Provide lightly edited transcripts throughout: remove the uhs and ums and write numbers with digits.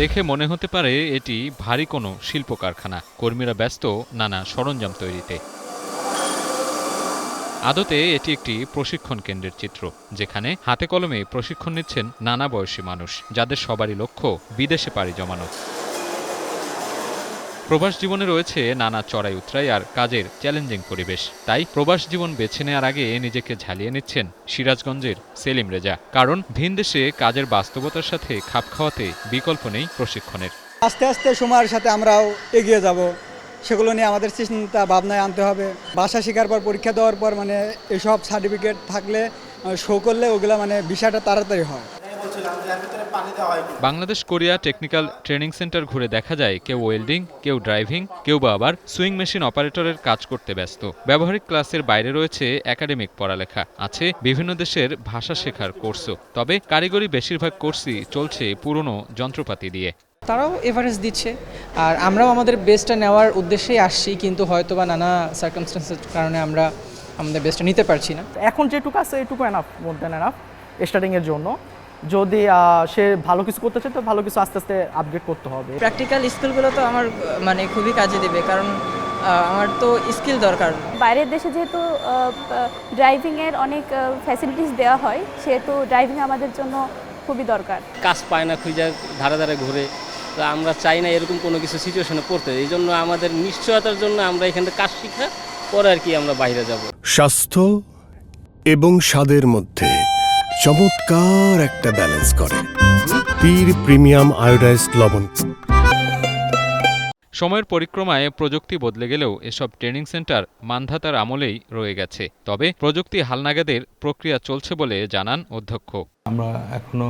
দেখে মনে হতে পারে এটি ভারী কোনো শিল্প কারখানা। কর্মীরা ব্যস্ত নানা সরঞ্জাম তৈরিতে। আদতে এটি একটি প্রশিক্ষণ কেন্দ্রের চিত্র, যেখানে হাতে কলমে প্রশিক্ষণ নিচ্ছেন নানা বয়সী মানুষ, যাদের সবারই লক্ষ্য বিদেশে পাড়ি জমানো। প্রবাস জীবনে রয়েছে নানা চড়াই উতরাই আর কাজের চ্যালেঞ্জিং পরিবেশ। তাই প্রবাস জীবন বেছে নেওয়ার আগে নিজেকে ঝালিয়ে নিচ্ছেন সিরাজগঞ্জের সেলিম রেজা। কারণ ভিনদেশে কাজের বাস্তবতার সাথে খাপ খাওয়াতে বিকল্প নেই প্রশিক্ষণের। আস্তে আস্তে সময়ের সাথে আমরাও এগিয়ে যাব, সেগুলো নিয়ে আমাদের চিন্তা ভাবনায় আনতে হবে। ভাষা শেখার পর, পরীক্ষা দেওয়ার পর এসব সার্টিফিকেট থাকলে, শো করলে ওগুলো বিষয়টা তাড়াতাড়ি হয়। Bangladesh Korea technical training centre ঘুরে দেখা যায় কেউ ওয়েল্ডিং, কেউ ড্রাইভিং, কেউ বা আবার সুইং মেশিন অপারেটরের কাজ করতে ব্যস্ত। ব্যবহারিক ক্লাসের বাইরে রয়েছে একাডেমিক পড়ালেখা, আছে বিভিন্ন দেশের ভাষা শেখার কোর্সও। তবে কারিগরি বেশিরভাগ কোর্সই চলছে পুরনো যন্ত্রপাতি দিয়ে। তারাও এভারেজ দিচ্ছে, আর আমরাও আমাদের বেস্টটা নেওয়ার উদ্দেশ্যেই আসছি, কিন্তু হয়তোবা নানা সার্কামস্টেন্সের কারণে আমরা আমাদের বেস্টটা নিতে পারছি না। এখন যেটুকু আছে এটুকু এনাফ, মোর দ্যান এনাফ স্টার্টিংয়ের জন্য। যদি সে ভালো কিছু করতে চায় তো ভালো কিছু আস্তে আস্তে আপগ্রেড করতে হবে। প্র্যাকটিক্যাল স্কিলগুলো তো আমার খুবই কাজে দেবে, কারণ আমার তো স্কিল দরকার। বাইরের দেশে যেহেতু ড্রাইভিংয়ের অনেক ফ্যাসিলিটিস দেওয়া হয়, সেহেতু ড্রাইভিং আমাদের জন্য খুবই দরকার। কাজ পায় না, খুঁজে ধারে ধারে ঘুরে। তো আমরা চাই না এরকম কোনো কিছু সিচুয়েশনে পড়তে। এই জন্য আমাদের নিশ্চয়তার জন্য আমরা এখানে কাজ শিখা পরে আর কি আমরা বাইরে যাব। স্বাস্থ্য এবং স্বাদের মধ্যে চমৎকার একটা ব্যালেন্স করে পীর প্রিমিয়াম আয়োডাইজড লবণ। সময়ের পরিক্রমায় প্রযুক্তি বদলে গেলেও এসব ট্রেনিং সেন্টার মান্ধাতার আমলেই রয়ে গেছে। তবে প্রযুক্তি হালনাগাদের প্রক্রিয়া চলছে বলে জানান অধ্যক্ষ। আমরা এখনো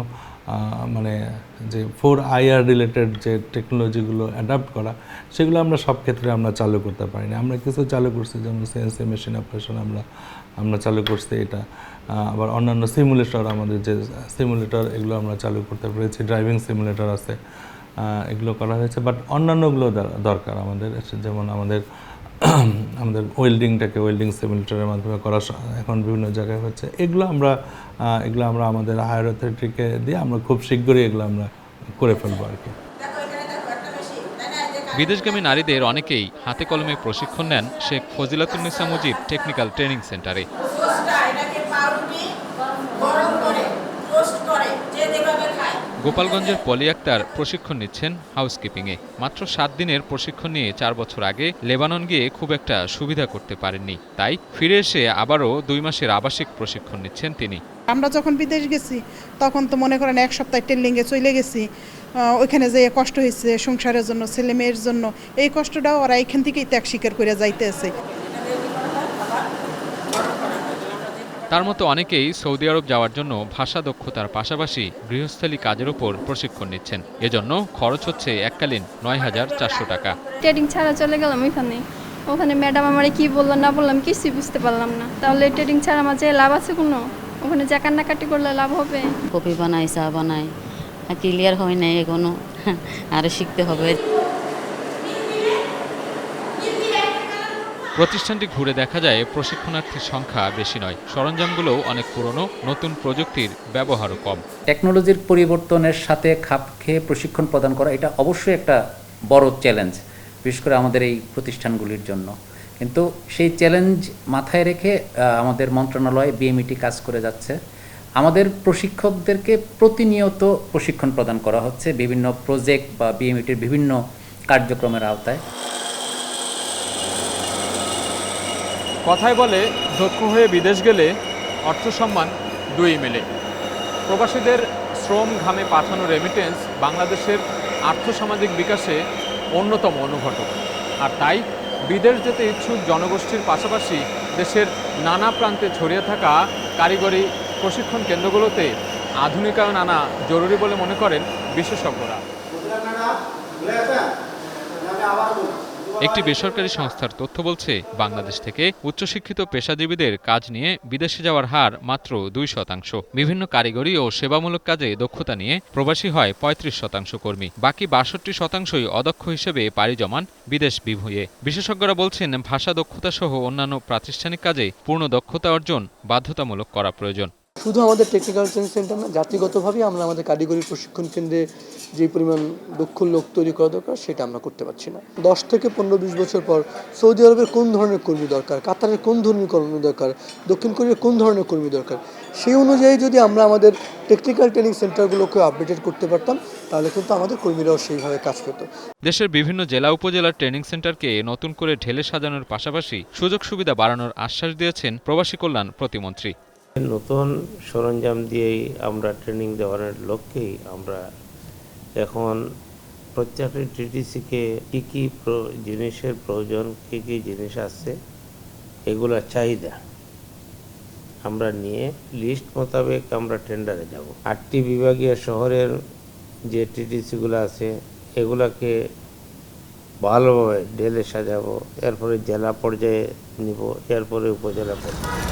যে 4IR রিলেটেড যে টেকনোলজিগুলো অ্যাডাপ্ট করা, সেগুলো আমরা সব ক্ষেত্রে আমরা চালু করতে পারিনি। আমরা কিছু চালু করছি, যেমন সিএনসি মেশিন অপারেশন আমরা চালু করছি। এটা আবার অন্যান্য সিমুলেটর, আমাদের যে সিমুলেটর, এগুলো আমরা চালু করতে পেরেছি। ড্রাইভিং সিমুলেটর আছে, এগুলো করা হয়েছে। বাট অন্যান্যগুলো দরকার আমাদের, যেমন আমাদের ওয়েল্ডিং সিমুলেটরের মাধ্যমে করা এখন বিভিন্ন জায়গায় হচ্ছে। এগুলো আমরা আমাদের হায়ার অথরিটিকে দিয়ে আমরা খুব শীঘ্রই এগুলো আমরা করে ফেলবো আর কি। বিদেশগামী নারীদের অনেকেই হাতে কলমে প্রশিক্ষণ নেন শেখ ফজিলাতুন্নেসা মুজিব টেকনিক্যাল ট্রেনিং সেন্টারে। গোপালগঞ্জের পলি আক্তার প্রশিক্ষণ নিচ্ছেন হাউসকিপিংয়ে। মাত্র 7 দিনের প্রশিক্ষণ নিয়ে 4 বছর আগে লেবানন গিয়ে খুব একটা সুবিধা করতে পারেননি। তাই ফিরে এসে আবারও 2 মাসের আবাসিক প্রশিক্ষণ নিচ্ছেন তিনি। আমরা যখন বিদেশ গেছি তখন তো মনে করেন 1 সপ্তাহ ট্রেনিংয়ে চলে গেছি। ওইখানে যে কষ্ট হয়েছে সংসারের জন্য, ছেলে মেয়ের জন্য, এই কষ্টটাও ওরা এখান থেকেই ত্যাগ স্বীকার করে যাইতেছে। তার মতো অনেকেই সৌদি আরব যাওয়ার জন্য ভাষা দক্ষতার পাশাপাশি গৃহস্থালী কাজের উপর প্রশিক্ষণ নিচ্ছেন। এজন্য খরচ হচ্ছে এককালীন ৯,৪০০ টাকা। ট্রেনিং ছাড়া চলে গেলাম ওখানে ম্যাডাম আমারে কি বললো না বললাম কিছুই বুঝতে পারলাম না। তাহলে ট্রেনিং ছাড়া আমার যে লাভ আছে কোনো? ওখানে যা কান্নাকাটি করলে লাভ হবে? কফি বানাই, চা বানাই, ক্লিয়ার হয় না এখনো, আরও শিখতে হবে। প্রতিষ্ঠানটি ঘুরে দেখা যায় প্রশিক্ষণার্থীর সংখ্যা বেশি নয়, সরঞ্জামগুলোও অনেক পুরনো, নতুন প্রযুক্তির ব্যবহারও কম। টেকনোলজির পরিবর্তনের সাথে খাপ খেয়ে প্রশিক্ষণ প্রদান করা, এটা অবশ্যই একটা বড় চ্যালেঞ্জ, বিশেষ করে আমাদের এই প্রতিষ্ঠানগুলির জন্য। কিন্তু সেই চ্যালেঞ্জ মাথায় রেখে আমাদের মন্ত্রণালয় বিএমইটি কাজ করে যাচ্ছে। আমাদের প্রশিক্ষকদেরকে প্রতিনিয়ত প্রশিক্ষণ প্রদান করা হচ্ছে বিভিন্ন প্রজেক্ট বা বিএমইটির বিভিন্ন কার্যক্রমের আওতায়। কথায় বলে, দক্ষ হয়ে বিদেশ গেলে অর্থ সম্মান দুই মেলে। প্রবাসীদের শ্রম ঘামে পাঠানো রেমিটেন্স বাংলাদেশের আর্থসামাজিক বিকাশে অন্যতম অনুঘটক। আর তাই বিদেশ যেতে ইচ্ছুক জনগোষ্ঠীর পাশাপাশি দেশের নানা প্রান্তে ছড়িয়ে থাকা কারিগরি প্রশিক্ষণ কেন্দ্রগুলোতে আধুনিকায়ন আনা জরুরি বলে মনে করেন বিশেষজ্ঞরা। একটি বেসরকারি সংস্থার তথ্য বলছে, বাংলাদেশ থেকে উচ্চশিক্ষিত পেশাজীবীদের কাজ নিয়ে বিদেশে যাওয়ার হার মাত্র 2%। বিভিন্ন কারিগরি ও সেবামূলক কাজে দক্ষতা নিয়ে প্রবাসী হয় 35% কর্মী। বাকি 62%ই অদক্ষ হিসেবে পাড়ি জমান বিদেশ বিভুঁইয়ে। বিশেষজ্ঞরা বলছেন, ভাষা দক্ষতা সহ অন্যান্য প্রাতিষ্ঠানিক কাজে পূর্ণ দক্ষতা অর্জন বাধ্যতামূলক করা প্রয়োজন। শুধু আমাদের টেকনিক্যাল ট্রেনিং সেন্টার না, জাতিগতভাবেই আমরা আমাদের কারিগরি প্রশিক্ষণ কেন্দ্রে যে পরিমাণ দক্ষ লোক তৈরি করা দরকার সেটা আমরা করতে পারছি না। 10 থেকে 15-20 বছর পর সৌদি আরবের কোন ধরনের কর্মী দরকার, কাতারের কোন ধরনের কর্মী দরকার, দক্ষিণ কোরিয়ার কোন ধরনের কর্মী দরকার, সেই অনুযায়ী যদি আমরা আমাদের টেকনিক্যাল ট্রেনিং সেন্টারগুলোকে আপডেটেড করতে পারতাম তাহলে কিন্তু আমাদের কর্মীরাও সেইভাবে কাজ পেত। দেশের বিভিন্ন জেলা উপজেলার ট্রেনিং সেন্টারকে নতুন করে ঢেলে সাজানোর পাশাপাশি সুযোগ সুবিধা বাড়ানোর আশ্বাস দিয়েছেন প্রবাসী কল্যাণ প্রতিমন্ত্রী। নতুন সরঞ্জাম দিয়েই আমরা ট্রেনিং দেওয়ার লক্ষ্যেই আমরা এখন প্রত্যেকটা টিটিসিকে কী কী জিনিসের প্রয়োজন, কী কী জিনিস আছে, এগুলোর চাহিদা আমরা নিয়ে লিস্ট মোতাবেক আমরা টেন্ডারে যাব। 8টি বিভাগীয় শহরের যে টিটিসিগুলো আছে এগুলাকে ভালোভাবে ঢেলে সাজাবো, এরপরে জেলা পর্যায়ে নিব, এরপরে উপজেলা পর্যায়ে।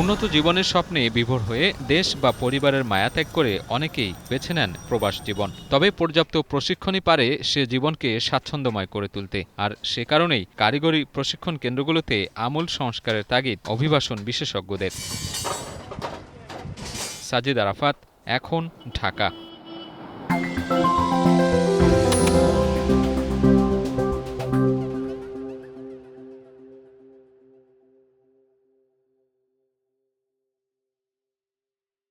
উন্নত জীবনের স্বপ্নে বিভোর হয়ে দেশ বা পরিবারের মায়া ত্যাগ করে অনেকেই বেছে নেন প্রবাস জীবন। তবে পর্যাপ্ত প্রশিক্ষণই পারে সে জীবনকে স্বাচ্ছন্দ্যময় করে তুলতে। আর সে কারণেই কারিগরি প্রশিক্ষণ কেন্দ্রগুলোতে আমূল সংস্কারের তাগিদ অভিবাসন বিশেষজ্ঞদের। সাজিদ আরাফাত, এখন, ঢাকা।